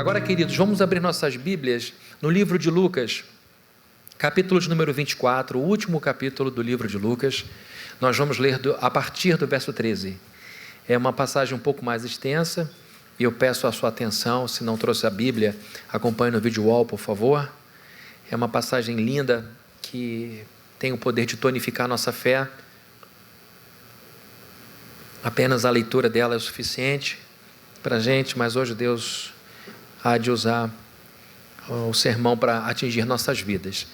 Agora, queridos, vamos abrir nossas Bíblias no livro de Lucas, capítulo de número 24, o último capítulo do livro de Lucas. Nós vamos ler a partir do verso 13. É uma passagem um pouco mais extensa e eu peço a sua atenção. Se não trouxe a Bíblia, acompanhe no vídeo wall, por favor. É uma passagem linda que tem o poder de tonificar nossa fé. Apenas a leitura dela é o suficiente para a gente, mas hoje Deus há de usar o sermão para atingir nossas vidas.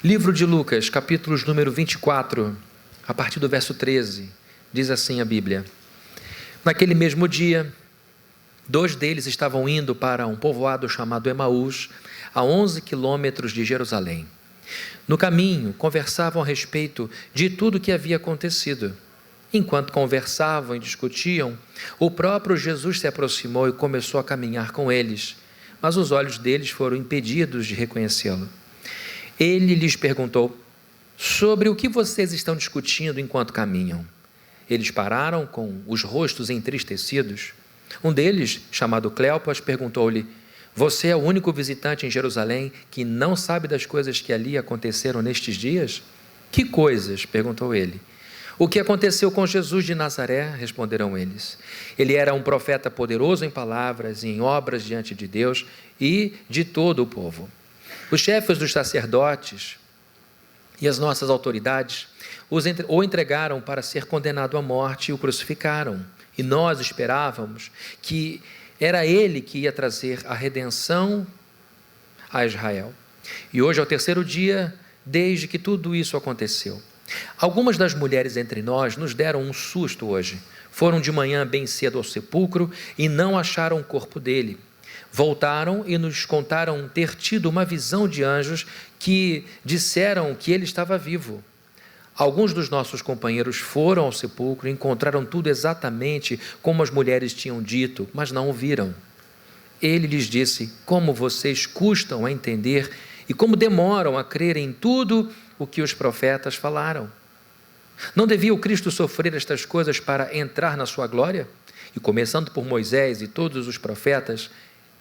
Livro de Lucas, capítulos número 24, a partir do verso 13, diz assim a Bíblia: Naquele mesmo dia, 2 deles estavam indo para um povoado chamado Emaús, a 11 quilômetros de Jerusalém. No caminho, conversavam a respeito de tudo o que havia acontecido. Enquanto conversavam e discutiam, o próprio Jesus se aproximou e começou a caminhar com eles, mas os olhos deles foram impedidos de reconhecê-lo. Ele lhes perguntou: sobre o que vocês estão discutindo enquanto caminham? Eles pararam com os rostos entristecidos. Um deles, chamado Cleopas, perguntou-lhe: você é o único visitante em Jerusalém que não sabe das coisas que ali aconteceram nestes dias? Que coisas? Perguntou ele. O que aconteceu com Jesus de Nazaré? Responderam eles. Ele era um profeta poderoso em palavras e em obras diante de Deus e de todo o povo. Os chefes dos sacerdotes e as nossas autoridades o entregaram para ser condenado à morte e o crucificaram. E nós esperávamos que era ele que ia trazer a redenção a Israel. E hoje é o 3º dia desde que tudo isso aconteceu. Algumas das mulheres entre nós nos deram um susto hoje. Foram de manhã bem cedo ao sepulcro e não acharam o corpo dele. Voltaram e nos contaram ter tido uma visão de anjos que disseram que ele estava vivo. Alguns dos nossos companheiros foram ao sepulcro e encontraram tudo exatamente como as mulheres tinham dito, mas não o viram. Ele lhes disse: como vocês custam a entender e como demoram a crer em tudo o que os profetas falaram. Não devia o Cristo sofrer estas coisas para entrar na sua glória? E começando por Moisés e todos os profetas,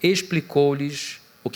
explicou-lhes o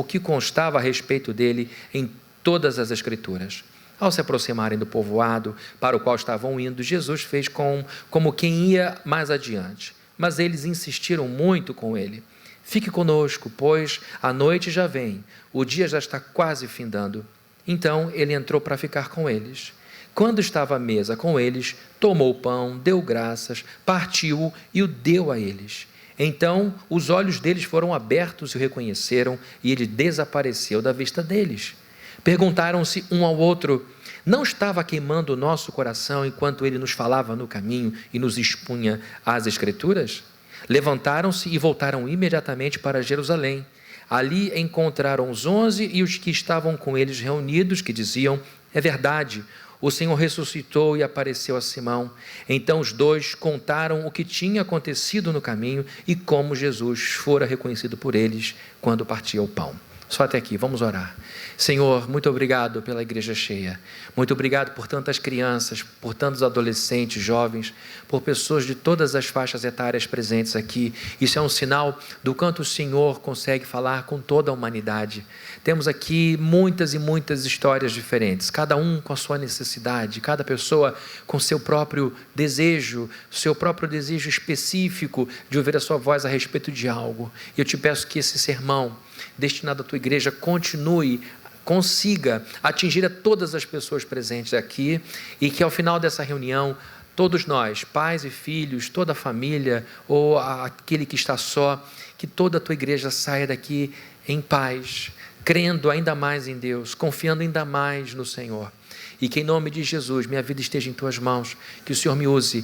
que constava a respeito dele em todas as Escrituras. Ao se aproximarem do povoado para o qual estavam indo, Jesus fez como quem ia mais adiante. Mas eles insistiram muito com ele: fique conosco, pois a noite já vem, o dia já está quase findando. Então ele entrou para ficar com eles. Quando estava à mesa com eles, tomou o pão, deu graças, partiu-o e o deu a eles. Então os olhos deles foram abertos e o reconheceram, e ele desapareceu da vista deles. Perguntaram-se um ao outro: não estava queimando o nosso coração enquanto ele nos falava no caminho e nos expunha as Escrituras? Levantaram-se e voltaram imediatamente para Jerusalém. Ali encontraram os 11 e os que estavam com eles reunidos, que diziam: é verdade, o Senhor ressuscitou e apareceu a Simão. Então os 2 contaram o que tinha acontecido no caminho e como Jesus fora reconhecido por eles quando partia o pão. Só até aqui, vamos orar. Senhor, muito obrigado pela igreja cheia, muito obrigado por tantas crianças, por tantos adolescentes, jovens, por pessoas de todas as faixas etárias presentes aqui. Isso é um sinal do quanto o Senhor consegue falar com toda a humanidade. Temos aqui muitas e muitas histórias diferentes, cada um com a sua necessidade, cada pessoa com seu próprio desejo específico de ouvir a sua voz a respeito de algo. E eu te peço que esse sermão destinado à tua igreja consiga atingir a todas as pessoas presentes aqui, e que ao final dessa reunião, todos nós, pais e filhos, toda a família, ou aquele que está só, que toda a tua igreja saia daqui em paz, crendo ainda mais em Deus, confiando ainda mais no Senhor, e que em nome de Jesus, minha vida esteja em tuas mãos, que o Senhor me use,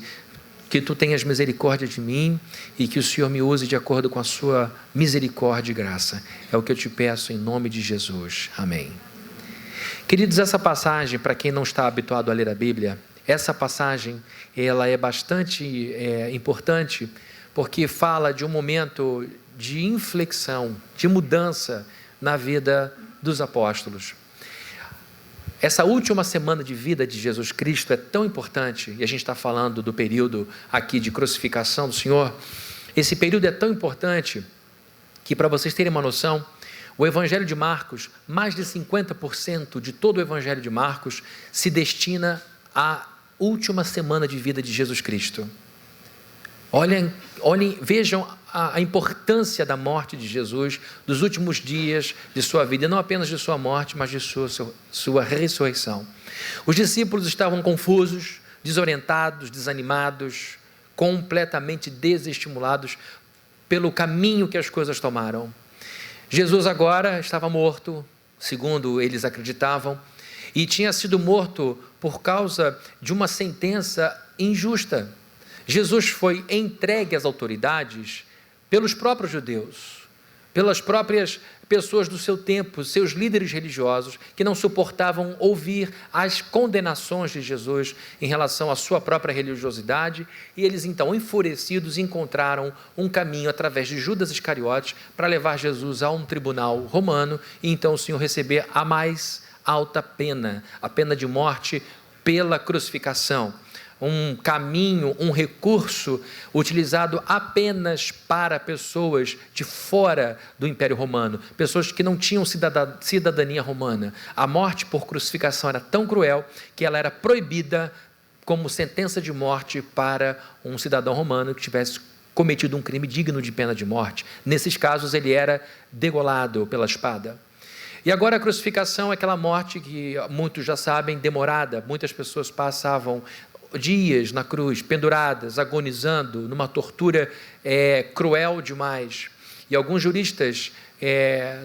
que tu tenhas misericórdia de mim e que o Senhor me use de acordo com a sua misericórdia e graça. É o que eu te peço em nome de Jesus. Amém. Queridos, essa passagem, para quem não está habituado a ler a Bíblia, essa passagem ela é bastante importante, porque fala de um momento de inflexão, de mudança na vida dos apóstolos. Essa última semana de vida de Jesus Cristo é tão importante, e a gente está falando do período aqui de crucificação do Senhor. Esse período é tão importante que, para vocês terem uma noção, o Evangelho de Marcos, mais de 50% de todo o Evangelho de Marcos se destina à última semana de vida de Jesus Cristo. Olhem, vejam a importância da morte de Jesus, dos últimos dias de sua vida, e não apenas de sua morte, mas de sua ressurreição. Os discípulos estavam confusos, desorientados, desanimados, completamente desestimulados pelo caminho que as coisas tomaram. Jesus agora estava morto, segundo eles acreditavam, e tinha sido morto por causa de uma sentença injusta. Jesus foi entregue às autoridades pelos próprios judeus, pelas próprias pessoas do seu tempo, seus líderes religiosos, que não suportavam ouvir as condenações de Jesus em relação à sua própria religiosidade, e eles então, enfurecidos, encontraram um caminho através de Judas Iscariotes para levar Jesus a um tribunal romano, e então o Senhor receber a mais alta pena, a pena de morte pela crucificação. Um caminho, um recurso utilizado apenas para pessoas de fora do Império Romano, pessoas que não tinham cidadania romana. A morte por crucificação era tão cruel que ela era proibida como sentença de morte para um cidadão romano que tivesse cometido um crime digno de pena de morte. Nesses casos, ele era degolado pela espada. E agora a crucificação é aquela morte que muitos já sabem, demorada. Muitas pessoas passavam dias na cruz, penduradas, agonizando, numa tortura cruel demais. E alguns juristas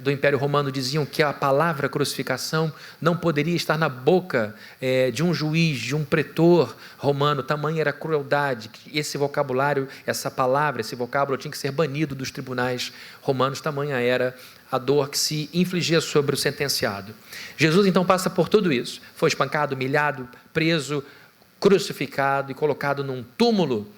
do Império Romano diziam que a palavra crucificação não poderia estar na boca de um juiz, de um pretor romano, tamanha era a crueldade. Esse vocabulário, essa palavra, esse vocábulo tinha que ser banido dos tribunais romanos, tamanha era a dor que se infligia sobre o sentenciado. Jesus então passa por tudo isso, foi espancado, humilhado, preso, crucificado e colocado num túmulo.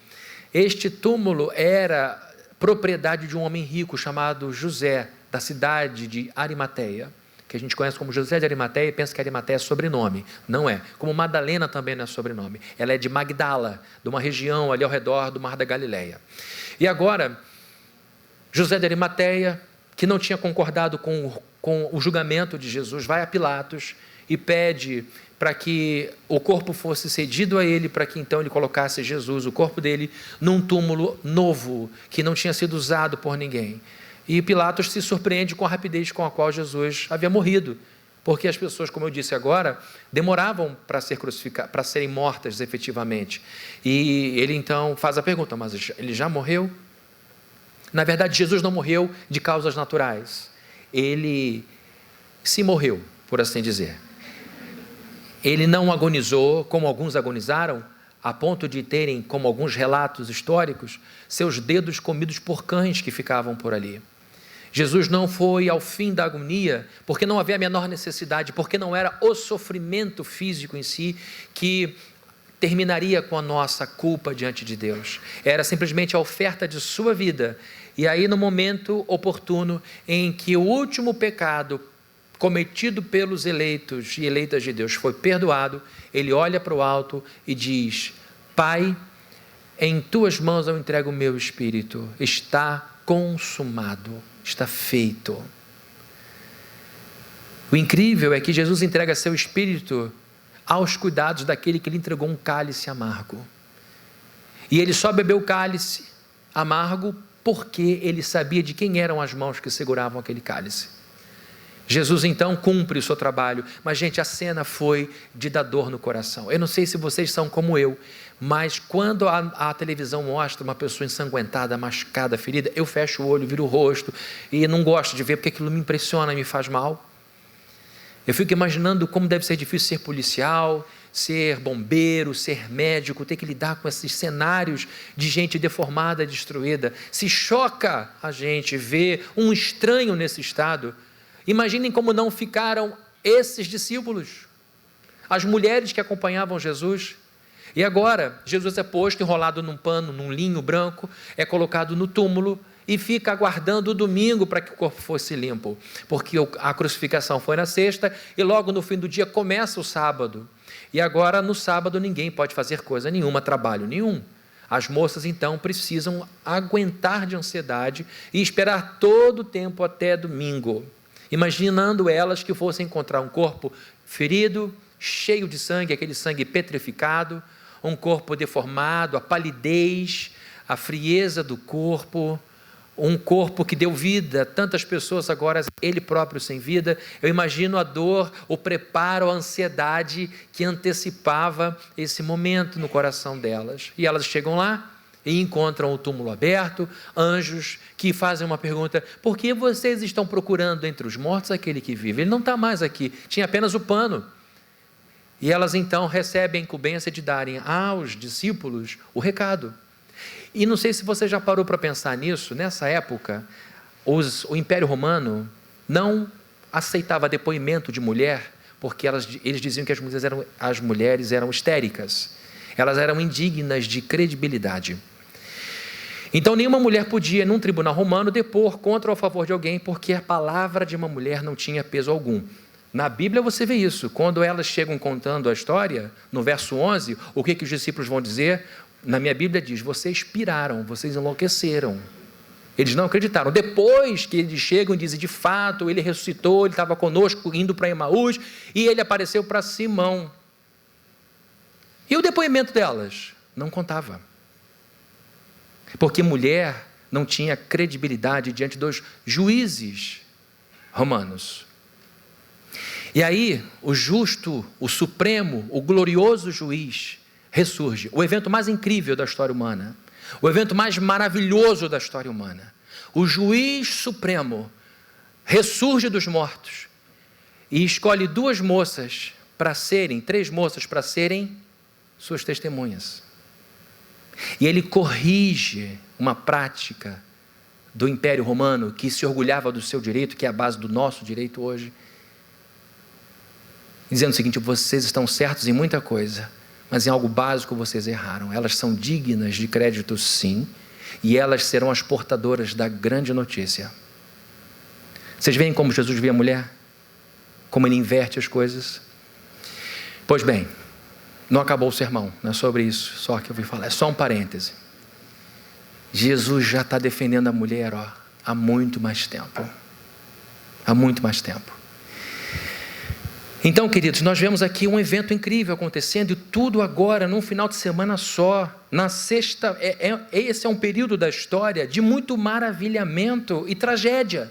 Este túmulo era propriedade de um homem rico chamado José, da cidade de Arimateia, que a gente conhece como José de Arimateia e pensa que Arimateia é sobrenome. Não é. Como Madalena também não é sobrenome. Ela é de Magdala, de uma região ali ao redor do Mar da Galileia. E agora, José de Arimateia, que não tinha concordado com o julgamento de Jesus, vai a Pilatos e pede para que o corpo fosse cedido a ele, para que então ele colocasse Jesus, o corpo dele, num túmulo novo, que não tinha sido usado por ninguém. E Pilatos se surpreende com a rapidez com a qual Jesus havia morrido, porque as pessoas, como eu disse agora, demoravam para ser crucificadas, para serem mortas efetivamente. E ele então faz a pergunta, mas ele já morreu? Na verdade, Jesus não morreu de causas naturais. Ele se morreu, por assim dizer. Ele não agonizou, como alguns agonizaram, a ponto de terem, como alguns relatos históricos, seus dedos comidos por cães que ficavam por ali. Jesus não foi ao fim da agonia, porque não havia a menor necessidade, porque não era o sofrimento físico em si que terminaria com a nossa culpa diante de Deus. Era simplesmente a oferta de sua vida. E aí, no momento oportuno em que o último pecado cometido pelos eleitos e eleitas de Deus foi perdoado, ele olha para o alto e diz: Pai, em tuas mãos eu entrego o meu espírito, está consumado, está feito. O incrível é que Jesus entrega seu espírito aos cuidados daquele que lhe entregou um cálice amargo. E ele só bebeu o cálice amargo porque ele sabia de quem eram as mãos que seguravam aquele cálice. Jesus então cumpre o seu trabalho, mas gente, a cena foi de dar dor no coração. Eu não sei se vocês são como eu, mas quando a televisão mostra uma pessoa ensanguentada, machucada, ferida, eu fecho o olho, viro o rosto e não gosto de ver porque aquilo me impressiona e me faz mal. Eu fico imaginando como deve ser difícil ser policial, ser bombeiro, ser médico, ter que lidar com esses cenários de gente deformada, destruída. Se choca a gente ver um estranho nesse estado. Imaginem como não ficaram esses discípulos, as mulheres que acompanhavam Jesus. E agora, Jesus é posto enrolado num pano, num linho branco, é colocado no túmulo e fica aguardando o domingo para que o corpo fosse limpo, porque a crucificação foi na sexta e logo no fim do dia começa o sábado. E agora, no sábado, ninguém pode fazer coisa nenhuma, trabalho nenhum. As moças, então, precisam aguentar de ansiedade e esperar todo o tempo até domingo, imaginando elas que fossem encontrar um corpo ferido, cheio de sangue, aquele sangue petrificado, um corpo deformado, a palidez, a frieza do corpo, um corpo que deu vida a tantas pessoas, agora ele próprio sem vida. Eu imagino a dor, o preparo, a ansiedade que antecipava esse momento no coração delas. E elas chegam lá e encontram o túmulo aberto, anjos que fazem uma pergunta: por que vocês estão procurando entre os mortos aquele que vive? Ele não está mais aqui, tinha apenas o pano. E elas então recebem a incumbência de darem aos discípulos o recado. E não sei se você já parou para pensar nisso. Nessa época, o Império Romano não aceitava depoimento de mulher, porque eles diziam que as mulheres eram histéricas, elas eram indignas de credibilidade. Então nenhuma mulher podia, num tribunal romano, depor contra ou a favor de alguém, porque a palavra de uma mulher não tinha peso algum. Na Bíblia você vê isso, quando elas chegam contando a história, no verso 11, o que os discípulos vão dizer? Na minha Bíblia diz: vocês piraram, vocês enlouqueceram. Eles não acreditaram. Depois que eles chegam e dizem: de fato, ele ressuscitou, ele estava conosco indo para Emaús, e ele apareceu para Simão. E o depoimento delas? Não contava. Porque mulher não tinha credibilidade diante dos juízes romanos. E aí, o justo, o supremo, o glorioso juiz ressurge. O evento mais incrível da história humana. O evento mais maravilhoso da história humana. O juiz supremo ressurge dos mortos e escolhe três moças para serem suas testemunhas. E ele corrige uma prática do Império Romano que se orgulhava do seu direito, que é a base do nosso direito hoje, dizendo o seguinte: vocês estão certos em muita coisa, mas em algo básico vocês erraram. Elas são dignas de crédito, sim, e elas serão as portadoras da grande notícia. Vocês veem como Jesus vê a mulher? Como ele inverte as coisas? Pois bem, não acabou o sermão, não é sobre isso só que eu vim falar, é só um parêntese. Jesus já está defendendo a mulher há muito mais tempo. Há muito mais tempo. Então, queridos, nós vemos aqui um evento incrível acontecendo, e tudo agora num final de semana só. Na sexta, esse é um período da história de muito maravilhamento e tragédia.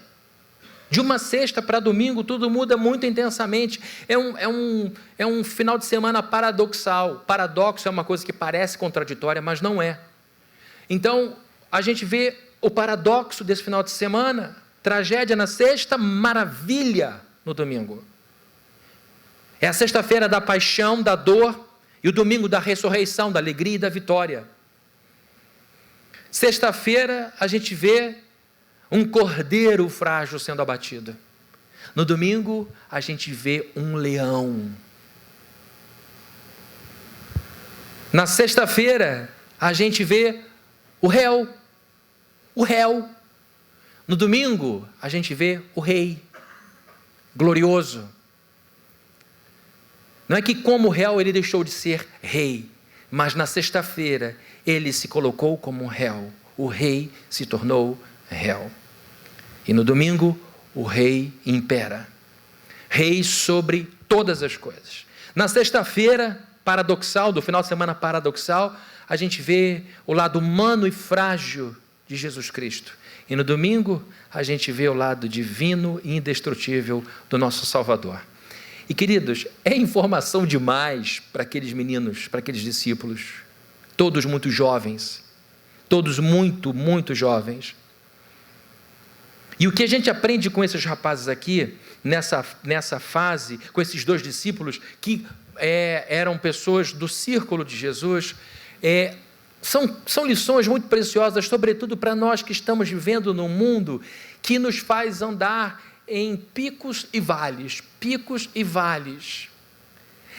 De uma sexta para domingo, tudo muda muito intensamente. É um final de semana paradoxal. Paradoxo é uma coisa que parece contraditória, mas não é. Então, a gente vê o paradoxo desse final de semana: tragédia na sexta, maravilha no domingo. É a sexta-feira da paixão, da dor, e o domingo da ressurreição, da alegria e da vitória. Sexta-feira a gente vê um cordeiro frágil sendo abatido. No domingo a gente vê um leão. Na sexta-feira a gente vê o réu. No domingo a gente vê o rei glorioso. Não é que como réu ele deixou de ser rei, mas na sexta-feira ele se colocou como um réu. O rei se tornou réu. E no domingo o rei impera. Rei sobre todas as coisas. Na sexta-feira paradoxal, do final de semana paradoxal, a gente vê o lado humano e frágil de Jesus Cristo. E no domingo a gente vê o lado divino e indestrutível do nosso Salvador. E queridos, é informação demais para aqueles meninos, para aqueles discípulos, todos muito jovens, todos muito, muito jovens. E o que a gente aprende com esses rapazes aqui, nessa fase, com esses dois discípulos, que eram pessoas do círculo de Jesus, são lições muito preciosas, sobretudo para nós que estamos vivendo num mundo que nos faz andar em picos e vales, picos e vales.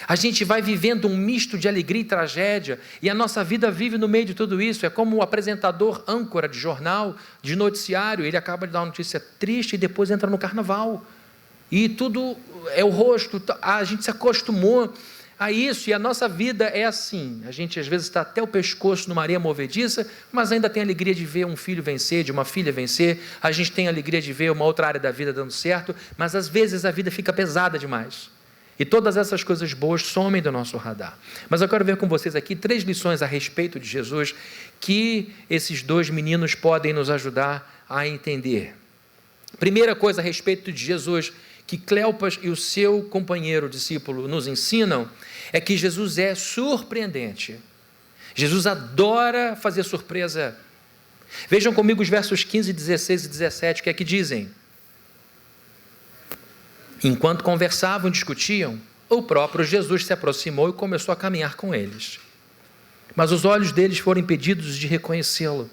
A gente vai vivendo um misto de alegria e tragédia, e a nossa vida vive no meio de tudo isso. É como o apresentador âncora de jornal, de noticiário, ele acaba de dar uma notícia triste e depois entra no carnaval. E tudo é o rosto, a gente se acostumou a isso, e a nossa vida é assim. A gente às vezes está até o pescoço numa areia movediça, mas ainda tem a alegria de ver um filho vencer, de uma filha vencer. A gente tem a alegria de ver uma outra área da vida dando certo, mas às vezes a vida fica pesada demais. E todas essas coisas boas somem do nosso radar. Mas eu quero ver com vocês aqui 3 lições a respeito de Jesus que esses 2 meninos podem nos ajudar a entender. Primeira coisa a respeito de Jesus que Cleopas e o seu companheiro discípulo nos ensinam é que Jesus é surpreendente. Jesus adora fazer surpresa. Vejam comigo os versos 15, 16 e 17, que é que dizem: enquanto conversavam e discutiam, o próprio Jesus se aproximou e começou a caminhar com eles. Mas os olhos deles foram impedidos de reconhecê-lo.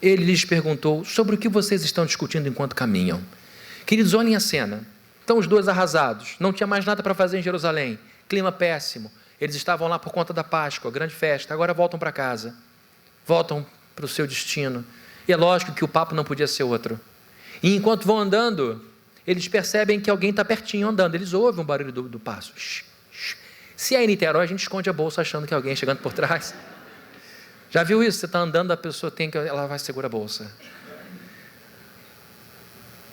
Ele lhes perguntou: sobre o que vocês estão discutindo enquanto caminham? Queridos, olhem a cena. Estão os 2 arrasados, não tinha mais nada para fazer em Jerusalém, clima péssimo. Eles estavam lá por conta da Páscoa, grande festa, agora voltam para casa, voltam para o seu destino. E é lógico que o papo não podia ser outro. E enquanto vão andando, eles percebem que alguém está pertinho andando, eles ouvem o barulho do passo. Se é em Niterói, a gente esconde a bolsa achando que alguém chegando por trás. Já viu isso? Você está andando, a pessoa ela vai segurar a bolsa.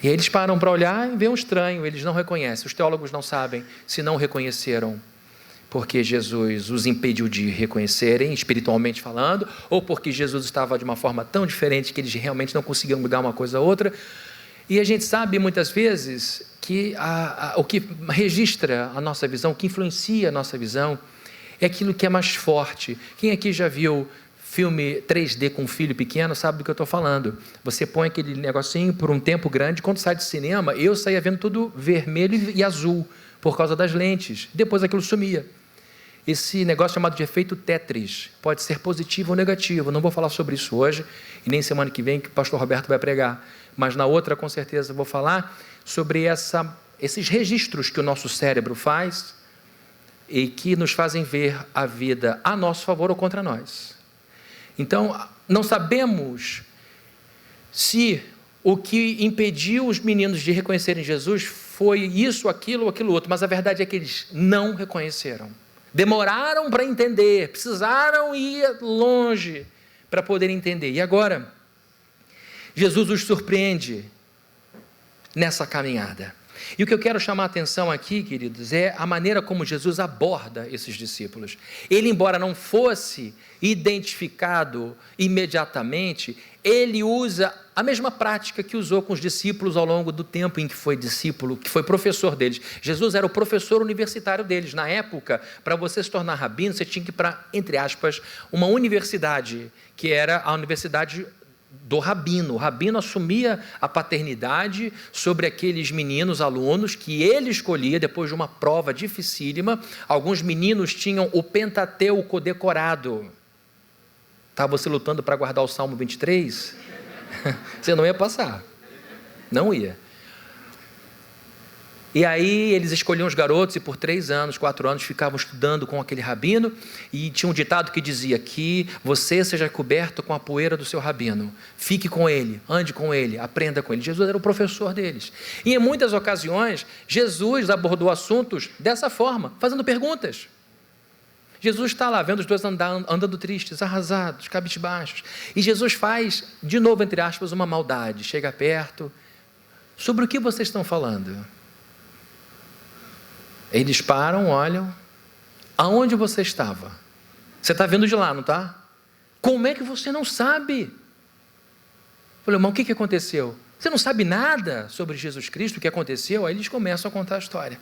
E aí eles param para olhar e vê um estranho, eles não reconhecem. Os teólogos não sabem se não reconheceram porque Jesus os impediu de reconhecerem, espiritualmente falando, ou porque Jesus estava de uma forma tão diferente que eles realmente não conseguiam ligar uma coisa a outra. E a gente sabe muitas vezes que o que registra a nossa visão, o que influencia a nossa visão, é aquilo que é mais forte. Quem aqui já viu filme 3D com um filho pequeno sabe do que eu estou falando. Você põe aquele negocinho por um tempo grande, quando sai de cinema, eu saía vendo tudo vermelho e azul, por causa das lentes. Depois aquilo sumia. Esse negócio chamado de efeito Tetris pode ser positivo ou negativo. Não vou falar sobre isso hoje, e nem semana que vem que o pastor Roberto vai pregar. Mas na outra, com certeza, vou falar sobre esses registros que o nosso cérebro faz e que nos fazem ver a vida a nosso favor ou contra nós. Então, não sabemos se o que impediu os meninos de reconhecerem Jesus foi isso, aquilo ou aquilo outro, mas a verdade é que eles não reconheceram. Demoraram para entender, precisaram ir longe para poder entender. E agora, Jesus os surpreende nessa caminhada. E o que eu quero chamar a atenção aqui, queridos, é a maneira como Jesus aborda esses discípulos. Ele, embora não fosse identificado imediatamente, ele usa a mesma prática que usou com os discípulos ao longo do tempo em que foi discípulo, que foi professor deles. Jesus era o professor universitário deles. Na época, para você se tornar rabino, você tinha que ir para, entre aspas, uma universidade, que era a universidade do rabino. O rabino assumia a paternidade sobre aqueles meninos, alunos, que ele escolhia depois de uma prova dificílima. Alguns meninos tinham o Pentateuco decorado. Estava você lutando para guardar o Salmo 23? Você não ia passar. Não ia. E aí eles escolhiam os garotos e por 3 anos, 4 anos ficavam estudando com aquele rabino, e tinha um ditado que dizia que você seja coberto com a poeira do seu rabino, fique com ele, ande com ele, aprenda com ele. Jesus era o professor deles. E em muitas ocasiões, Jesus abordou assuntos dessa forma, fazendo perguntas. Jesus está lá vendo os 2 andando tristes, arrasados, cabisbaixos, e Jesus faz, de novo, entre aspas, uma maldade. Chega perto: sobre o que vocês estão falando? Eles param, olham: aonde você estava? Você está vendo de lá, não está? Como é que você não sabe? Eu falei: irmão, o que aconteceu? Você não sabe nada sobre Jesus Cristo, o que aconteceu? Aí eles começam a contar a história.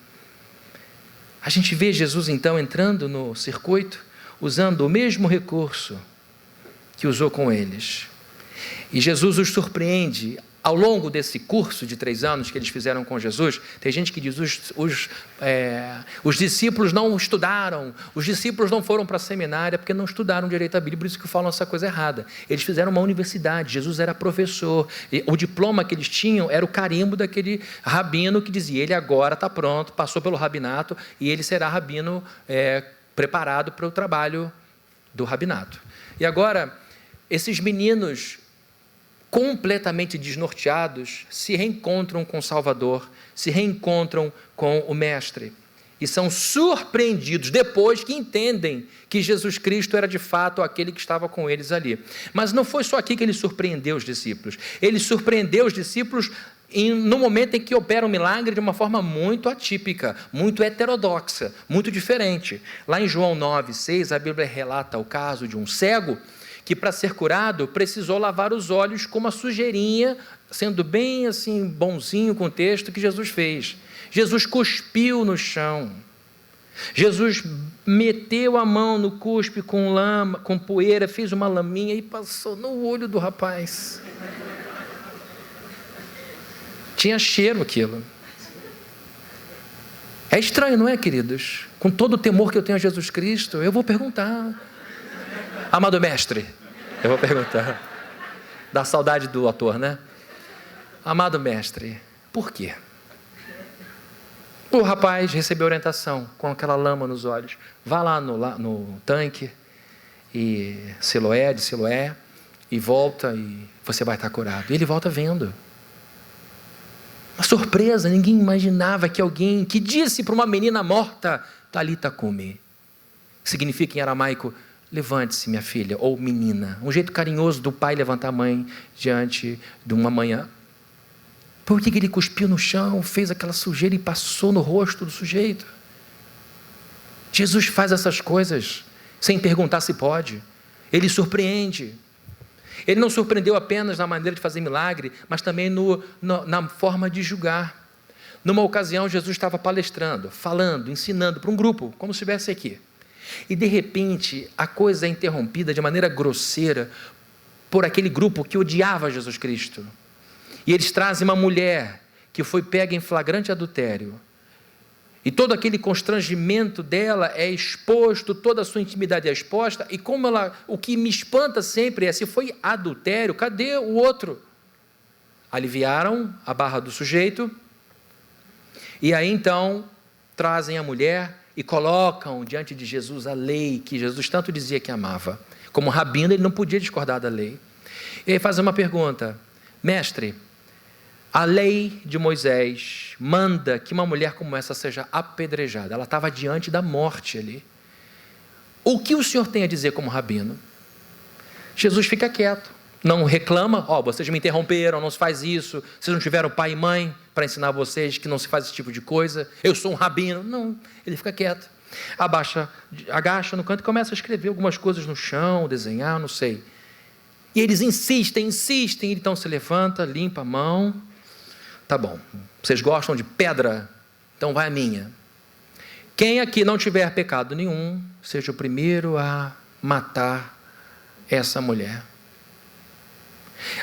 A gente vê Jesus então entrando no circuito, usando o mesmo recurso que usou com eles. E Jesus os surpreende. Ao longo desse curso de 3 anos que eles fizeram com Jesus, tem gente que diz os discípulos não estudaram, os discípulos não foram para seminário porque não estudaram direito a Bíblia, por isso que falam essa coisa errada. Eles fizeram uma universidade, Jesus era professor, e o diploma que eles tinham era o carimbo daquele rabino que dizia: ele agora está pronto, passou pelo rabinato e ele será rabino preparado para o trabalho do rabinato. E agora, esses meninos completamente desnorteados, se reencontram com o Salvador, se reencontram com o Mestre. e são surpreendidos depois que entendem que Jesus Cristo era de fato aquele que estava com eles ali. Mas não foi só aqui que ele surpreendeu os discípulos. Ele surpreendeu os discípulos no momento em que opera um milagre de uma forma muito atípica, muito heterodoxa, muito diferente. Lá em João 9:6, a Bíblia relata o caso de um cego que, para ser curado, precisou lavar os olhos com uma sujeirinha, sendo bem assim, bonzinho com o texto que Jesus fez. Jesus cuspiu no chão. Jesus meteu a mão no cuspe com lama, com poeira, fez uma laminha e passou no olho do rapaz. Tinha cheiro aquilo. É estranho, não é, queridos? Com todo o temor que eu tenho a Jesus Cristo, eu vou perguntar. Amado mestre, eu vou perguntar. Dá saudade do ator, né? Amado mestre, por quê? O rapaz recebeu orientação com aquela lama nos olhos. Vá lá no tanque, de Siloé, e volta e você vai estar curado. E ele volta vendo. Uma surpresa, ninguém imaginava que alguém que disse para uma menina morta, Talita cumi, significa em aramaico, levante-se minha filha, ou menina. Um jeito carinhoso do pai levantar a mãe diante de uma manhã. Por que ele cuspiu no chão, fez aquela sujeira e passou no rosto do sujeito? Jesus faz essas coisas sem perguntar se pode. Ele surpreende. Ele não surpreendeu apenas na maneira de fazer milagre, mas também na forma de julgar. Numa ocasião, Jesus estava palestrando, falando, ensinando para um grupo, como se estivesse aqui. E de repente, a coisa é interrompida de maneira grosseira por aquele grupo que odiava Jesus Cristo. E eles trazem uma mulher que foi pega em flagrante adultério. E todo aquele constrangimento dela é exposto, toda a sua intimidade é exposta. E como o que me espanta sempre é, se foi adultério, cadê o outro? Aliviaram a barra do sujeito. E aí então, trazem a mulher e colocam diante de Jesus a lei que Jesus tanto dizia que amava. Como rabino, ele não podia discordar da lei. E aí faz uma pergunta: mestre, a lei de Moisés manda que uma mulher como essa seja apedrejada. Ela estava diante da morte ali. O que o senhor tem a dizer como rabino? Jesus fica quieto, não reclama. Vocês me interromperam, não se faz isso. Vocês não tiveram pai e mãe para ensinar vocês que não se faz esse tipo de coisa. Eu sou um rabino. Não, ele fica quieto. Agacha no canto e começa a escrever algumas coisas no chão, desenhar, não sei. E eles insistem, ele então se levanta, limpa a mão. Tá bom, vocês gostam de pedra? Então vai a minha. Quem aqui não tiver pecado nenhum, seja o primeiro a matar essa mulher.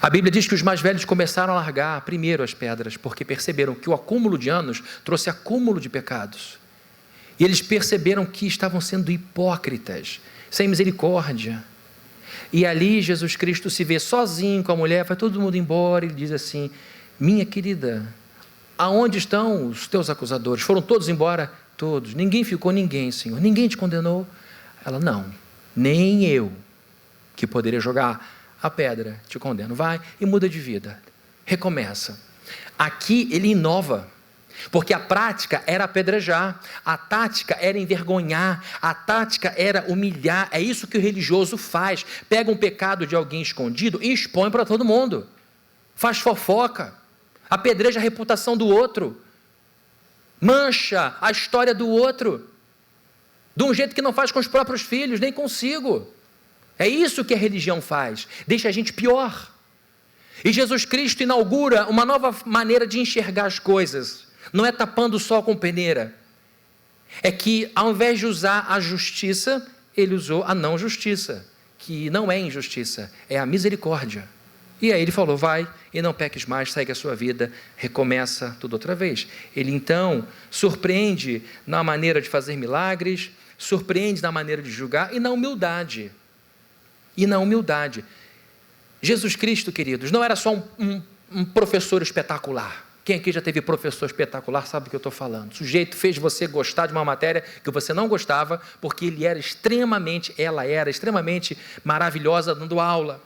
A Bíblia diz que os mais velhos começaram a largar primeiro as pedras, porque perceberam que o acúmulo de anos trouxe acúmulo de pecados. E eles perceberam que estavam sendo hipócritas, sem misericórdia. E ali Jesus Cristo se vê sozinho com a mulher, vai todo mundo embora, e ele diz assim: minha querida, aonde estão os teus acusadores? Foram todos embora? Todos. Ninguém ficou, ninguém, Senhor. Ninguém te condenou? Ela: não, nem eu, que poderia jogar a pedra, te condeno. Vai e muda de vida. Recomeça. Aqui ele inova, porque a prática era apedrejar, a tática era envergonhar, a tática era humilhar. É isso que o religioso faz. Pega um pecado de alguém escondido e expõe para todo mundo. Faz fofoca, apedreja a reputação do outro, mancha a história do outro, de um jeito que não faz com os próprios filhos, nem consigo. É isso que a religião faz, deixa a gente pior. E Jesus Cristo inaugura uma nova maneira de enxergar as coisas. Não é tapando o sol com peneira. É que ao invés de usar a justiça, ele usou a não justiça, que não é injustiça, é a misericórdia. E aí ele falou: vai e não peques mais, segue a sua vida, recomeça tudo outra vez. Ele então surpreende na maneira de fazer milagres, surpreende na maneira de julgar e na humildade. Jesus Cristo, queridos, não era só um professor espetacular. Quem aqui já teve professor espetacular sabe do que eu estou falando. O sujeito fez você gostar de uma matéria que você não gostava, porque ela era extremamente maravilhosa dando aula.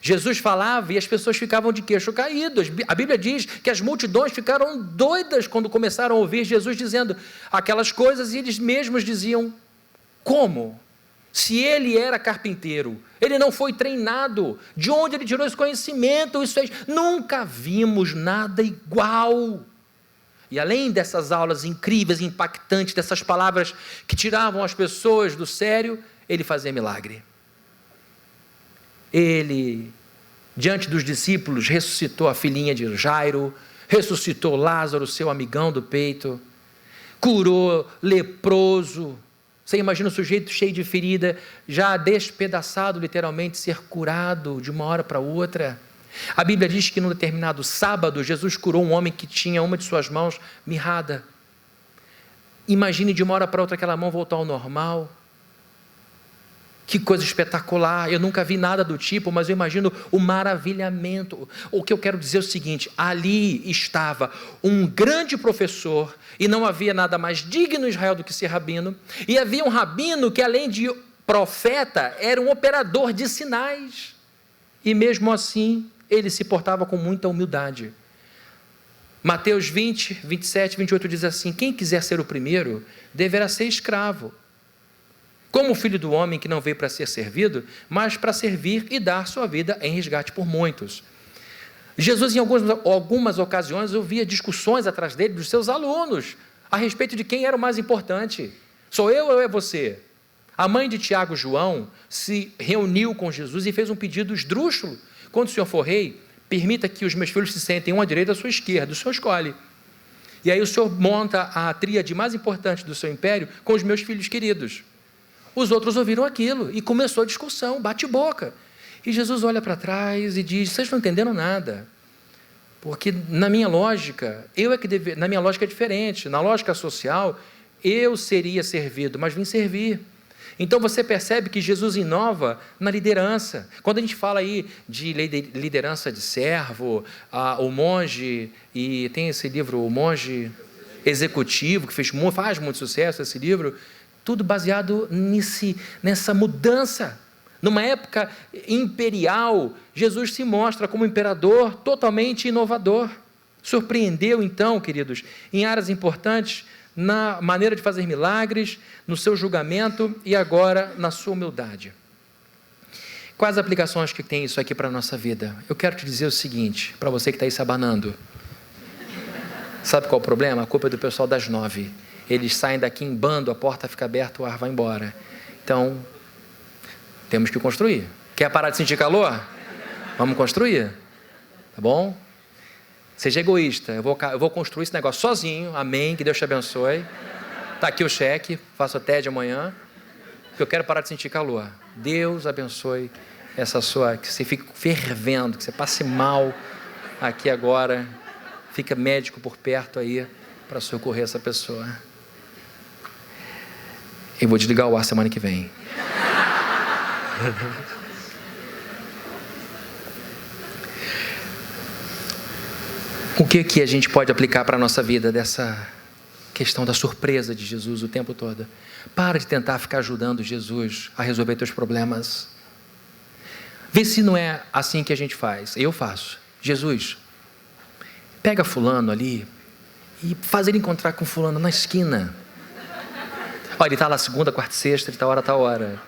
Jesus falava e as pessoas ficavam de queixo caído. A Bíblia diz que as multidões ficaram doidas quando começaram a ouvir Jesus dizendo aquelas coisas, e eles mesmos diziam: como? Se ele era carpinteiro, ele não foi treinado, de onde ele tirou esse conhecimento? Isso fez? Nunca vimos nada igual. E além dessas aulas incríveis, impactantes, dessas palavras que tiravam as pessoas do sério, ele fazia milagre. Ele, diante dos discípulos, ressuscitou a filhinha de Jairo, ressuscitou Lázaro, seu amigão do peito, curou leproso. Você imagina o sujeito cheio de ferida, já despedaçado, literalmente, ser curado de uma hora para outra. A Bíblia diz que num determinado sábado, Jesus curou um homem que tinha uma de suas mãos mirrada. Imagine de uma hora para outra aquela mão voltar ao normal. Que coisa espetacular, eu nunca vi nada do tipo, mas eu imagino o maravilhamento. O que eu quero dizer é o seguinte: ali estava um grande professor, e não havia nada mais digno em Israel do que ser rabino, e havia um rabino que, além de profeta, era um operador de sinais, e mesmo assim, ele se portava com muita humildade. Mateus 20, 27, 28 diz assim: quem quiser ser o primeiro, deverá ser escravo, como o Filho do Homem, que não veio para ser servido, mas para servir e dar sua vida em resgate por muitos. Jesus, em algumas ocasiões, ouvia discussões atrás dele, dos seus alunos, a respeito de quem era o mais importante. Sou eu ou é você? A mãe de Tiago, João, se reuniu com Jesus e fez um pedido esdrúxulo: quando o Senhor for rei, permita que os meus filhos se sentem um à direita e à sua esquerda, o Senhor escolhe. E aí o Senhor monta a tríade mais importante do seu império com os meus filhos queridos. Os outros ouviram aquilo e começou a discussão, bate-boca. E Jesus olha para trás e diz: vocês não entenderam nada, porque na minha lógica, na minha lógica é diferente. Na lógica social, eu seria servido, mas vim servir. Então você percebe que Jesus inova na liderança. Quando a gente fala aí de liderança de servo, o monge, e tem esse livro, O Monge Executivo, que faz muito sucesso, esse livro, tudo baseado nessa mudança. Numa época imperial, Jesus se mostra como imperador totalmente inovador. Surpreendeu então, queridos, em áreas importantes, na maneira de fazer milagres, no seu julgamento e agora na sua humildade. Quais aplicações que tem isso aqui para a nossa vida? Eu quero te dizer o seguinte, para você que está aí se abanando. Sabe qual é o problema? A culpa é do pessoal das 9. Eles saem daqui em bando, a porta fica aberta, o ar vai embora. Então, temos que construir. Quer parar de sentir calor? Vamos construir. Tá bom? Seja egoísta. Eu vou construir esse negócio sozinho. Amém. Que Deus te abençoe. Está aqui o cheque. Faço até de amanhã. Porque eu quero parar de sentir calor. Deus abençoe essa sua... Que você fique fervendo, que você passe mal aqui agora. Fica médico por perto aí para socorrer essa pessoa. Eu vou desligar o ar semana que vem. O que a gente pode aplicar para a nossa vida dessa questão da surpresa de Jesus o tempo todo? Para de tentar ficar ajudando Jesus a resolver teus problemas. Vê se não é assim que a gente faz. Eu faço. Jesus, pega fulano ali e faz ele encontrar com fulano na esquina. Olha, ele está lá segunda, quarta e sexta, ele está hora.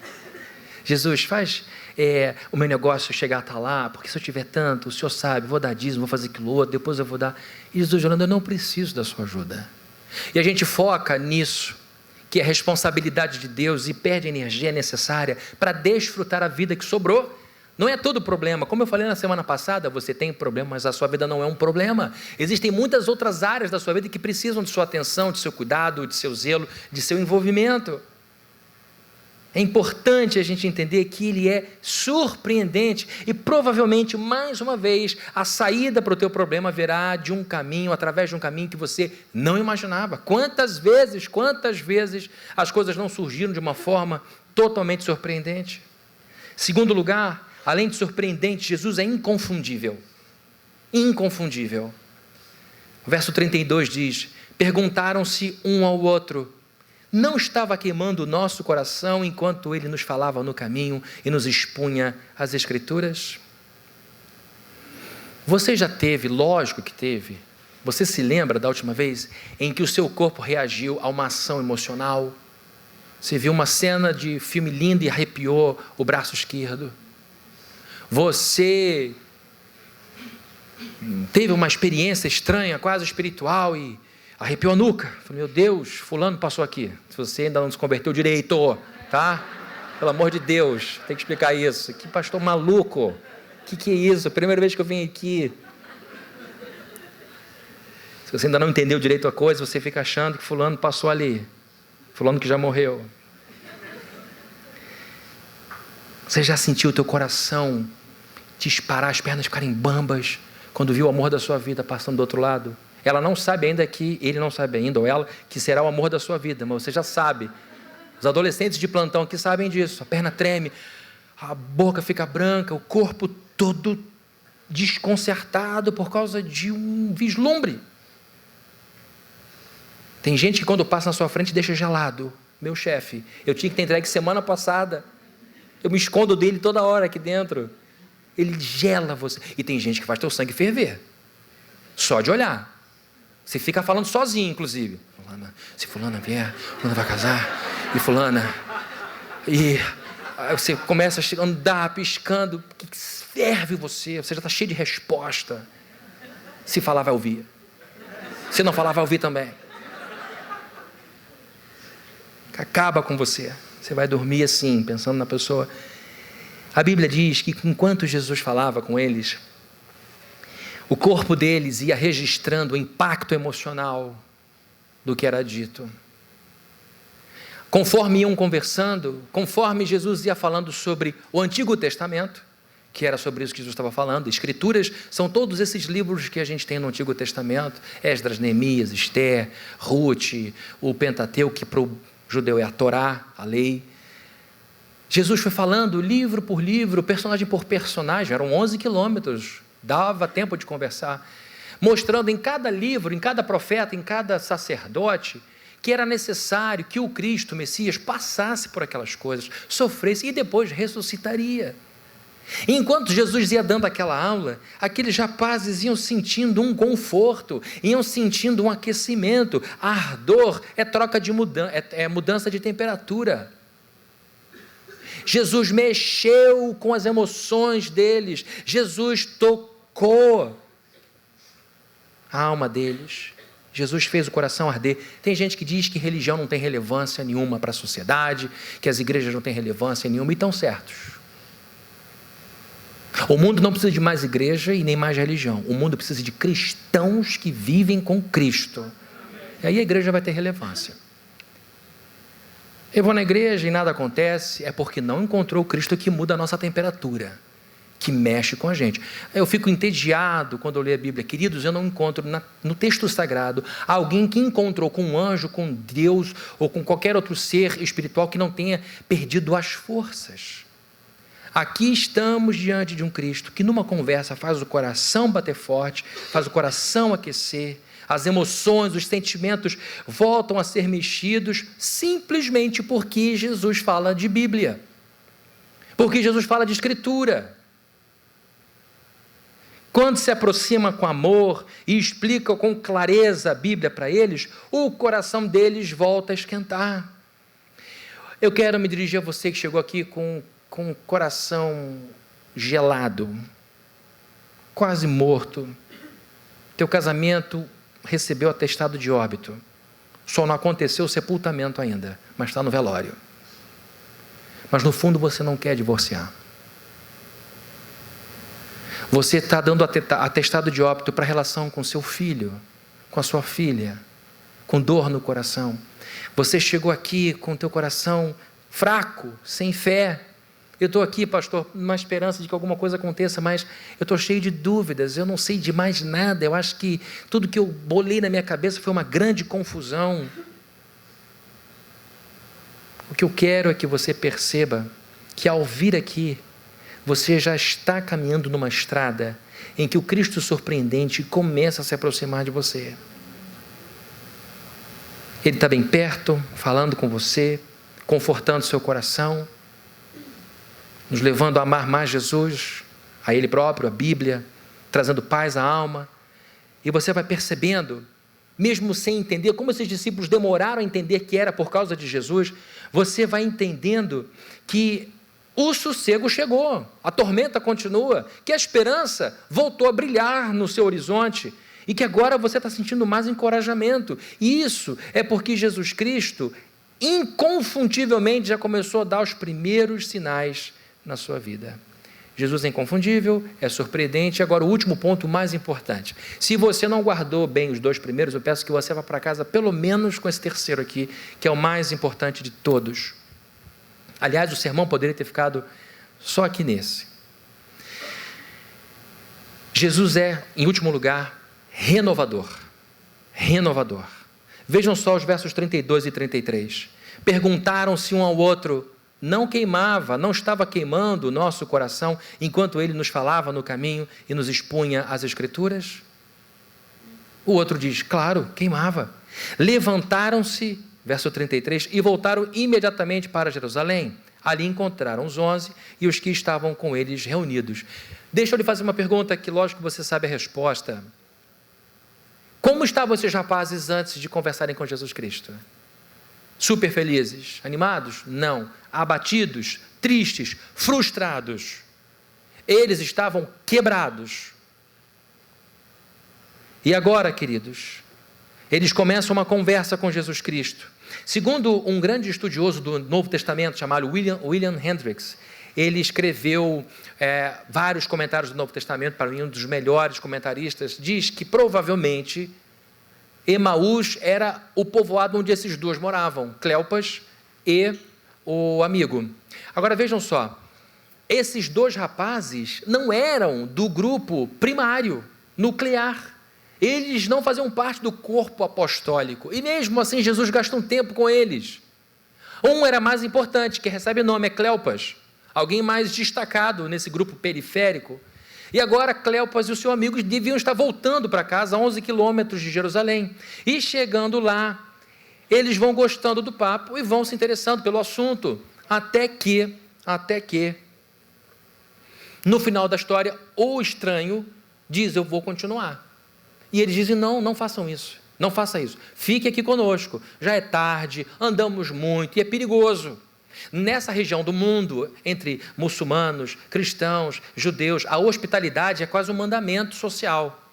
Jesus, faz o meu negócio chegar a estar lá, porque se eu tiver tanto, o Senhor sabe, vou dar dízimo, vou fazer aquilo outro, depois eu vou dar... E Jesus falando: eu não preciso da sua ajuda. E a gente foca nisso, que é a responsabilidade de Deus, e perde a energia necessária para desfrutar a vida que sobrou. Não é todo problema. Como eu falei na semana passada, você tem problema, mas a sua vida não é um problema. Existem muitas outras áreas da sua vida que precisam de sua atenção, de seu cuidado, de seu zelo, de seu envolvimento. É importante a gente entender que ele é surpreendente e provavelmente, mais uma vez, a saída para o teu problema virá de um caminho, através de um caminho que você não imaginava. Quantas vezes as coisas não surgiram de uma forma totalmente surpreendente? Segundo lugar, além de surpreendente, Jesus é inconfundível. Inconfundível. O verso 32 diz: perguntaram-se um ao outro: não estava queimando o nosso coração enquanto ele nos falava no caminho e nos expunha as Escrituras? Você já teve, lógico que teve, você se lembra da última vez em que o seu corpo reagiu a uma ação emocional? Você viu uma cena de filme lindo e arrepiou o braço esquerdo? Você teve uma experiência estranha, quase espiritual, e arrepiou a nuca? Falei, meu Deus, fulano passou aqui. Se você ainda não se converteu direito, tá? Pelo amor de Deus, tem que explicar isso. Que pastor maluco. Que é isso? Primeira vez que eu vim aqui. Se você ainda não entendeu direito a coisa, você fica achando que fulano passou ali. Fulano que já morreu. Você já sentiu o teu coração disparar, as pernas ficarem bambas, quando viu o amor da sua vida passando do outro lado? Ela não sabe ainda que, ele não sabe ainda, ou ela, que será o amor da sua vida, mas você já sabe. Os adolescentes de plantão aqui sabem disso. A perna treme, a boca fica branca, o corpo todo desconcertado por causa de um vislumbre. Tem gente que quando passa na sua frente deixa gelado. Meu chefe, eu tinha que ter entregue semana passada. Eu me escondo dele toda hora aqui dentro. Ele gela você. E tem gente que faz teu sangue ferver. Só de olhar. Você fica falando sozinho, inclusive. Fulana, se fulana vier, fulana vai casar. E fulana... E aí você começa a andar piscando. Que ferve você. Você já está cheio de resposta. Se falar, vai ouvir. Se não falar, vai ouvir também. Acaba com você. Você vai dormir assim, pensando na pessoa. A Bíblia diz que enquanto Jesus falava com eles, o corpo deles ia registrando o impacto emocional do que era dito. Conforme iam conversando, conforme Jesus ia falando sobre o Antigo Testamento, que era sobre isso que Jesus estava falando, Escrituras são todos esses livros que a gente tem no Antigo Testamento, Esdras, Neemias, Esther, Ruth, o Pentateuco, que para o judeu é a Torá, a lei. Jesus foi falando livro por livro, personagem por personagem, eram 11 quilômetros, dava tempo de conversar, mostrando em cada livro, em cada profeta, em cada sacerdote, que era necessário que o Cristo, o Messias, passasse por aquelas coisas, sofresse e depois ressuscitaria. E enquanto Jesus ia dando aquela aula, aqueles rapazes iam sentindo um conforto, iam sentindo um aquecimento. Ardor é troca de mudança de temperatura. Jesus mexeu com as emoções deles, Jesus tocou a alma deles, Jesus fez o coração arder. Tem gente que diz que religião não tem relevância nenhuma para a sociedade, que as igrejas não têm relevância nenhuma, e estão certos. O mundo não precisa de mais igreja e nem mais religião, o mundo precisa de cristãos que vivem com Cristo, e aí a igreja vai ter relevância. Eu vou na igreja e nada acontece, é porque não encontrou o Cristo que muda a nossa temperatura, que mexe com a gente. Eu fico entediado quando eu leio a Bíblia. Queridos, eu não encontro no texto sagrado alguém que encontrou com um anjo, com Deus ou com qualquer outro ser espiritual que não tenha perdido as forças. Aqui estamos diante de um Cristo que numa conversa faz o coração bater forte, faz o coração aquecer, as emoções, os sentimentos voltam a ser mexidos simplesmente porque Jesus fala de Bíblia, porque Jesus fala de Escritura. Quando se aproxima com amor e explica com clareza a Bíblia para eles, o coração deles volta a esquentar. Eu quero me dirigir a você que chegou aqui com o coração gelado, quase morto. Teu casamento recebeu atestado de óbito, só não aconteceu o sepultamento ainda, mas está no velório. Mas no fundo você não quer divorciar. Você está dando atestado de óbito para a relação com seu filho, com a sua filha, com dor no coração. Você chegou aqui com o teu coração fraco, sem fé. Eu estou aqui, pastor, numa esperança de que alguma coisa aconteça, mas eu estou cheio de dúvidas, eu não sei de mais nada, eu acho que tudo que eu bolei na minha cabeça foi uma grande confusão. O que eu quero é que você perceba que ao vir aqui, você já está caminhando numa estrada em que o Cristo surpreendente começa a se aproximar de você. Ele está bem perto, falando com você, confortando seu coração, nos levando a amar mais Jesus, a Ele próprio, a Bíblia, trazendo paz à alma. E você vai percebendo, mesmo sem entender, como esses discípulos demoraram a entender que era por causa de Jesus, você vai entendendo que o sossego chegou, a tormenta continua, que a esperança voltou a brilhar no seu horizonte e que agora você está sentindo mais encorajamento. E isso é porque Jesus Cristo, inconfundivelmente, já começou a dar os primeiros sinais na sua vida. Jesus é inconfundível, é surpreendente. Agora, o último ponto mais importante. Se você não guardou bem os 2 primeiros, eu peço que você vá para casa pelo menos com esse terceiro aqui, que é o mais importante de todos. Aliás, o sermão poderia ter ficado só aqui nesse. Jesus é, em último lugar, renovador. Renovador. Vejam só os versos 32 e 33. Perguntaram-se um ao outro: não queimava, não estava queimando o nosso coração enquanto ele nos falava no caminho e nos expunha as Escrituras? O outro diz: claro, queimava. Levantaram-se, verso 33, e voltaram imediatamente para Jerusalém. Ali encontraram os 11 e os que estavam com eles reunidos. Deixa eu lhe fazer uma pergunta que, lógico, você sabe a resposta. Como estavam esses rapazes antes de conversarem com Jesus Cristo? Super felizes, animados? Não. Abatidos, tristes, frustrados. Eles estavam quebrados. E agora, queridos, eles começam uma conversa com Jesus Cristo. Segundo um grande estudioso do Novo Testamento, chamado William Hendricks, ele escreveu vários comentários do Novo Testamento, para mim um dos melhores comentaristas, diz que provavelmente Emaús era o povoado onde esses dois moravam, Cleopas e o amigo. Agora vejam só, esses 2 rapazes não eram do grupo primário, nuclear. Eles não faziam parte do corpo apostólico. E mesmo assim Jesus gasta um tempo com eles. Um era mais importante, que recebe nome, é Cleopas. Alguém mais destacado nesse grupo periférico. E agora Cleopas e o seu amigo deviam estar voltando para casa, a 11 quilômetros de Jerusalém. E chegando lá, eles vão gostando do papo e vão se interessando pelo assunto. Até que, no final da história, o estranho diz: eu vou continuar. E eles dizem: não façam isso, não faça isso, fique aqui conosco, já é tarde, andamos muito e é perigoso. Nessa região do mundo, entre muçulmanos, cristãos, judeus, a hospitalidade é quase um mandamento social.